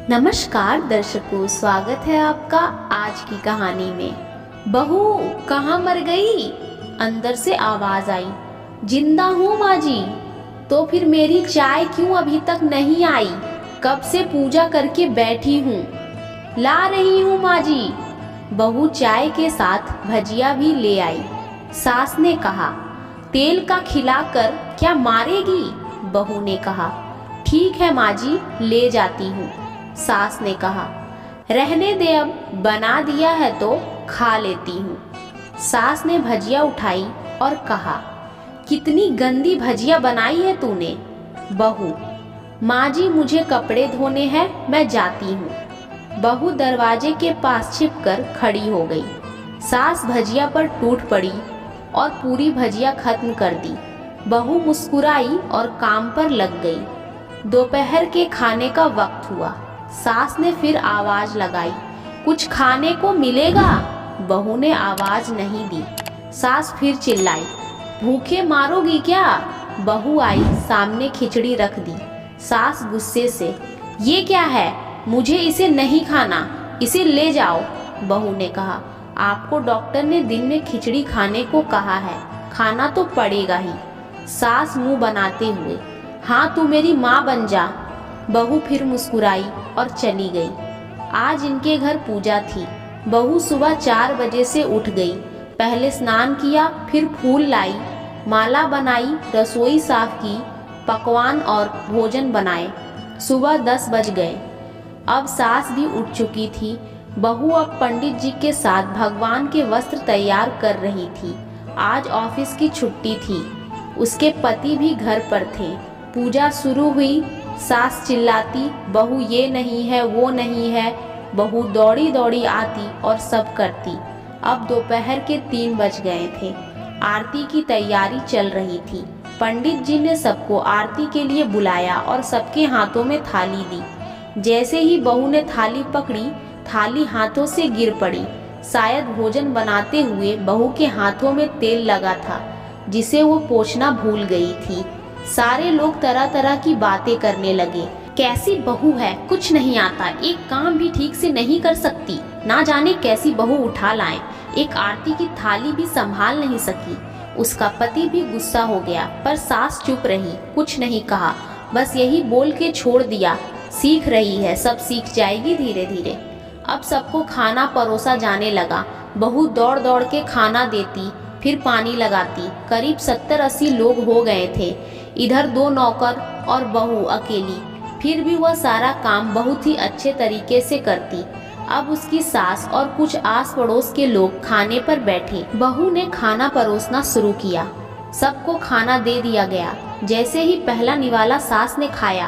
नमस्कार दर्शकों, स्वागत है आपका आज की कहानी में। बहू कहाँ मर गई? अंदर से आवाज आई। जिंदा हूँ माँ जी। तो फिर मेरी चाय क्यों अभी तक नहीं आई? कब से पूजा करके बैठी हूँ। ला रही हूँ माँ जी। बहू चाय के साथ भजिया भी ले आई। सास ने कहा, तेल का खिलाकर क्या मारेगी? बहू ने कहा, ठीक है माँ जी, ले जाती हूँ। सास ने कहा, रहने दे, अब बना दिया है तो खा लेती हूँ। सास ने भजिया उठाई और कहा, कितनी गंदी भजिया बनाई है तूने। बहू, माँ जी मुझे कपड़े धोने हैं, मैं जाती हूँ। बहू दरवाजे के पास छिपकर खड़ी हो गई। सास भजिया पर टूट पड़ी और पूरी भजिया खत्म कर दी। बहू मुस्कुराई और काम पर लग गई। दोपहर के खाने का वक्त हुआ। सास ने फिर आवाज लगाई, कुछ खाने को मिलेगा? बहू ने आवाज नहीं दी। सास फिर चिल्लाई, भूखे मारोगी क्या? बहू आई, सामने खिचड़ी रख दी। सास गुस्से से, ये क्या है? मुझे इसे नहीं खाना, इसे ले जाओ। बहू ने कहा, आपको डॉक्टर ने दिन में खिचड़ी खाने को कहा है, खाना तो पड़ेगा ही। सास मुंह बनाते हुए, हाँ तू मेरी माँ बन जा। बहू फिर मुस्कुराई और चली गई। आज इनके घर पूजा थी। बहू सुबह 4 बजे से उठ गई। पहले स्नान किया, फिर फूल लाई, माला बनाई, रसोई साफ की, पकवान और भोजन बनाए। सुबह 10 बज गए। अब सास भी उठ चुकी थी। बहू अब पंडित जी के साथ भगवान के वस्त्र तैयार कर रही थी। आज ऑफिस की छुट्टी थी। उसके पति भी घर पर थे। पूजा शुरू हुई। सास चिल्लाती, बहू ये नहीं है, वो नहीं है। बहू दौड़ी दौड़ी आती और सब करती। अब दोपहर के 3 बज गए थे। आरती की तैयारी चल रही थी। पंडित जी ने सबको आरती के लिए बुलाया और सबके हाथों में थाली दी। जैसे ही बहू ने थाली पकड़ी, थाली हाथों से गिर पड़ी। शायद भोजन बनाते हुए बहू के हाथों में तेल लगा था, जिसे वो पोंछना भूल गई थी। सारे लोग तरह तरह की बातें करने लगे। कैसी बहू है, कुछ नहीं आता, एक काम भी ठीक से नहीं कर सकती, ना जाने कैसी बहू उठा लाएं, एक आरती की थाली भी संभाल नहीं सकी। उसका पति भी गुस्सा हो गया, पर सास चुप रही, कुछ नहीं कहा, बस यही बोल के छोड़ दिया, सीख रही है, सब सीख जाएगी धीरे धीरे। अब सबको खाना परोसा जाने लगा। बहू दौड़ दौड़ के खाना देती, फिर पानी लगाती। करीब 70-80 लोग हो गए थे। इधर 2 नौकर और बहू अकेली। फिर भी वह सारा काम बहुत ही अच्छे तरीके से करती। अब उसकी सास और कुछ आस पड़ोस के लोग खाने पर बैठे। बहू ने खाना परोसना शुरू किया। सबको खाना दे दिया गया। जैसे ही पहला निवाला सास ने खाया,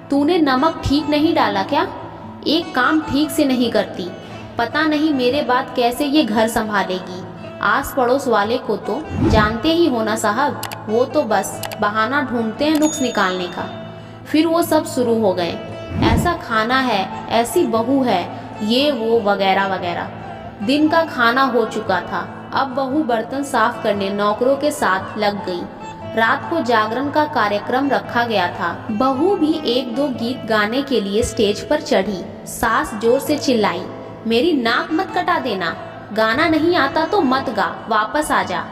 तूने नमक ठीक नहीं डाला क्या? एक काम ठीक से नहीं करती, पता नहीं मेरे बाद कैसे ये घर संभालेगी। आस पड़ोस वाले को तो जानते ही हो ना साहब, वो तो बस बहाना ढूंढते हैं नुक्स निकालने का। फिर वो सब शुरू हो गए, ऐसा खाना है, ऐसी बहू है, ये वो वगैरह वगैरह। दिन का खाना हो चुका था। अब बहू बर्तन साफ करने नौकरों के साथ लग गई। रात को जागरण का कार्यक्रम रखा गया था। बहू भी 1-2 गीत गाने के लिए स्टेज पर चढ़ी। सास जोर से चिल्लाई, मेरी नाक मत कटा देना, गाना नहीं आता तो मत गा, वापस आ जा।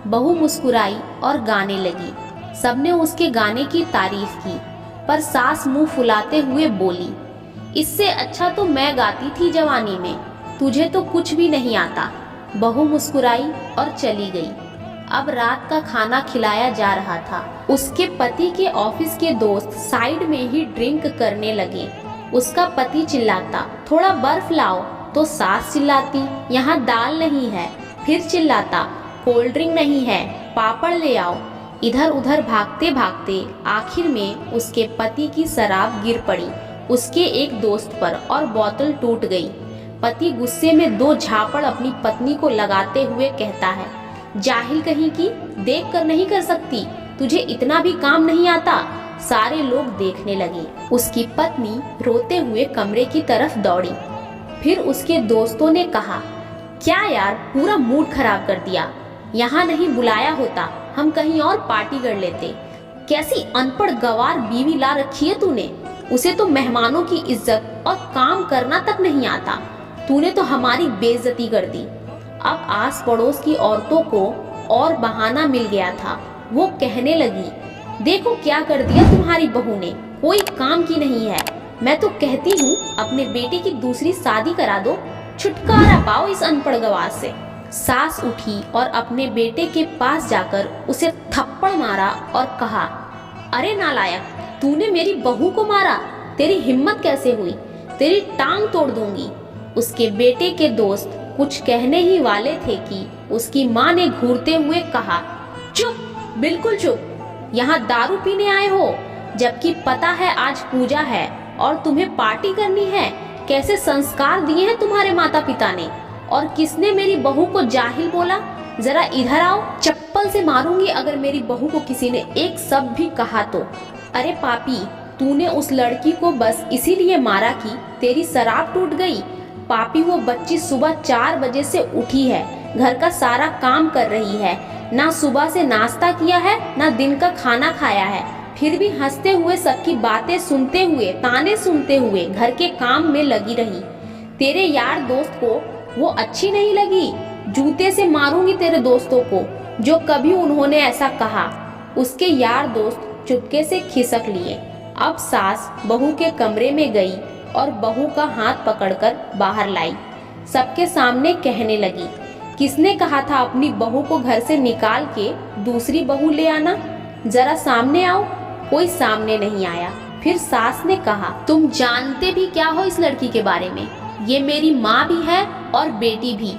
बहू मुस्कुराई और गाने लगी। सबने उसके गाने की तारीफ की, पर सास मुंह फुलाते हुए बोली, इससे अच्छा तो मैं गाती थी जवानी में, तुझे तो कुछ भी नहीं आता। बहू मुस्कुराई और चली गई। अब रात का खाना खिलाया जा रहा था। उसके पति के ऑफिस के दोस्त साइड में ही ड्रिंक करने लगे। उसका पति चिल्लाता, थोड़ा बर्फ लाओ, तो सास चिल्लाती, यहाँ दाल नहीं है। फिर चिल्लाता, कोल्ड ड्रिंक नहीं है, पापड़ ले आओ। इधर उधर भागते भागते आखिर में उसके पति की शराब गिर पड़ी उसके एक दोस्त पर और बोतल टूट गई। पति गुस्से में 2 झापड़ अपनी पत्नी को लगाते हुए कहता है, जाहिल कहीं की, देख कर नहीं कर सकती, तुझे इतना भी काम नहीं आता। सारे लोग देखने लगे। उसकी पत्नी रोते हुए कमरे की तरफ दौड़ी। फिर उसके दोस्तों ने कहा, क्या यार, पूरा मूड खराब कर दिया, यहाँ नहीं बुलाया होता, हम कहीं और पार्टी कर लेते। कैसी अनपढ़ गवार बीवी ला रखी है तूने। उसे तो मेहमानों की इज्जत और काम करना तक नहीं आता। तूने तो हमारी बेइज्जती कर दी। अब आस पड़ोस की औरतों को और बहाना मिल गया था। वो कहने लगी, देखो क्या कर दिया तुम्हारी बहू ने, कोई काम की नहीं है। मैं तो कहती हूँ अपने बेटे की दूसरी शादी करा दो, छुटकारा पाओ इस अनपढ़ गवार से। सास उठी और अपने बेटे के पास जाकर उसे थप्पड़ मारा और कहा, अरे नालायक, तूने मेरी बहू को मारा, तेरी हिम्मत कैसे हुई, तेरी टांग तोड़ दूंगी। उसके बेटे के दोस्त कुछ कहने ही वाले थे कि उसकी माँ ने घूरते हुए कहा, चुप, बिल्कुल चुप, यहाँ दारू पीने आए हो, जबकि पता है आज पूजा है और तुम्हें पार्टी करनी है। कैसे संस्कार दिए हैं तुम्हारे माता पिता ने, और किसने मेरी बहू को जाहिल बोला? जरा इधर आओ, चप्पल से मारूंगी अगर मेरी बहू को किसी ने एक शब्द भी कहा तो। अरे पापी, तूने उस लड़की को बस इसीलिए मारा कि तेरी शराब टूट गई। पापी, वो बच्ची सुबह 4 बजे से उठी है, घर का सारा काम कर रही है, ना सुबह से नाश्ता किया है ना दिन का खाना खाया है, फिर भी हंसते हुए सबकी बातें सुनते हुए, ताने सुनते हुए घर के काम में लगी रही। तेरे यार दोस्त को वो अच्छी नहीं लगी? जूते से मारूंगी तेरे दोस्तों को जो कभी उन्होंने ऐसा कहा। उसके यार दोस्त चुपके से खिसक लिए। अब सास बहू के कमरे में गई और बहू का हाथ पकड़कर बाहर लाई। सबके सामने कहने लगी, किसने कहा था अपनी बहू को घर से निकाल के दूसरी बहू ले आना? जरा सामने आओ। कोई सामने नहीं आया। फिर सास ने कहा, तुम जानते भी क्या हो इस लड़की के बारे में? ये मेरी माँ भी है और बेटी भी।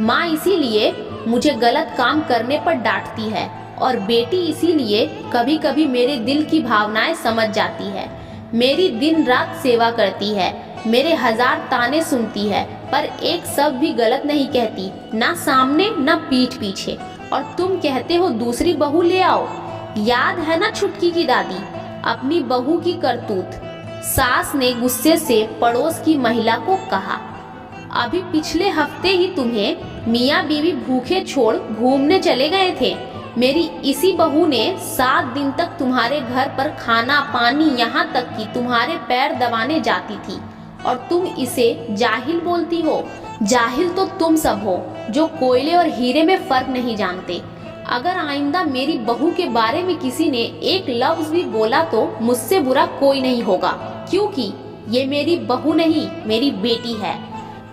माँ इसीलिए मुझे गलत काम करने पर डांटती है और बेटी इसीलिए कभी कभी मेरे दिल की भावनाएं समझ जाती है। मेरी दिन रात सेवा करती है, मेरे 1000 ताने सुनती है, पर एक शब्द भी गलत नहीं कहती, ना सामने ना पीठ पीछे। और तुम कहते हो दूसरी बहू ले आओ। याद है ना छुटकी की दादी, अपनी बहू की करतूत? सास ने गुस्से से पड़ोस की महिला को कहा, अभी पिछले हफ्ते ही तुम्हें मियाँ बीवी भूखे छोड़ घूमने चले गए थे। मेरी इसी बहू ने 7 दिन तक तुम्हारे घर पर खाना पानी, यहाँ तक कि तुम्हारे पैर दबाने जाती थी, और तुम इसे जाहिल बोलती हो। जाहिल तो तुम सब हो जो कोयले और हीरे में फर्क नहीं जानते। अगर आइंदा मेरी बहू के बारे में किसी ने एक लफ्ज भी बोला तो मुझसे बुरा कोई नहीं होगा, क्योंकि ये मेरी बहू नहीं, मेरी बेटी है।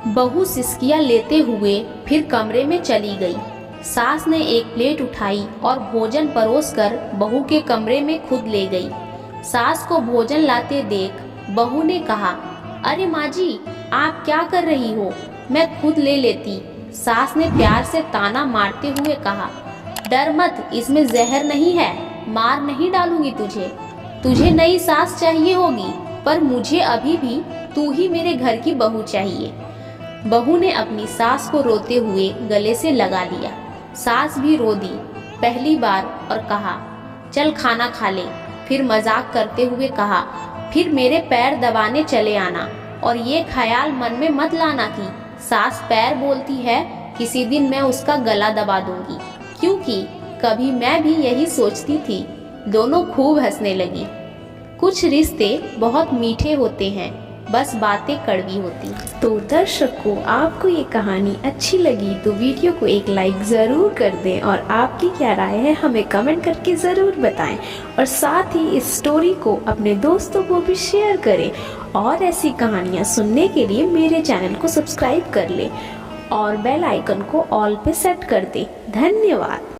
बहू सिसकियां लेते हुए फिर कमरे में चली गई। सास ने एक प्लेट उठाई और भोजन परोसकर बहू के कमरे में खुद ले गई। सास को भोजन लाते देख बहू ने कहा, अरे माँ जी, आप क्या कर रही हो, मैं खुद ले लेती। सास ने प्यार से ताना मारते हुए कहा, डर मत, इसमें जहर नहीं है, मार नहीं डालूंगी तुझे। तुझे नई सास चाहिए होगी, पर मुझे अभी भी तू ही मेरे घर की बहू चाहिए। बहू ने अपनी सास को रोते हुए गले से लगा लिया। सास भी रो दी पहली बार और कहा, चल खाना खा ले। फिर मजाक करते हुए कहा, फिर मेरे पैर दबाने चले आना, और ये ख्याल मन में मत लाना कि सास पैर बोलती है, किसी दिन मैं उसका गला दबा दूंगी, क्योंकि कभी मैं भी यही सोचती थी। दोनों खूब हंसने लगी। कुछ रिश्ते बहुत मीठे होते हैं, बस बातें कड़वी होती हैं। तो दर्शकों, आपको ये कहानी अच्छी लगी तो वीडियो को एक लाइक ज़रूर कर दें, और आपकी क्या राय है हमें कमेंट करके ज़रूर बताएं, और साथ ही इस स्टोरी को अपने दोस्तों को भी शेयर करें। और ऐसी कहानियाँ सुनने के लिए मेरे चैनल को सब्सक्राइब कर लें और बेल आइकन को ऑल पे सेट कर दें। धन्यवाद।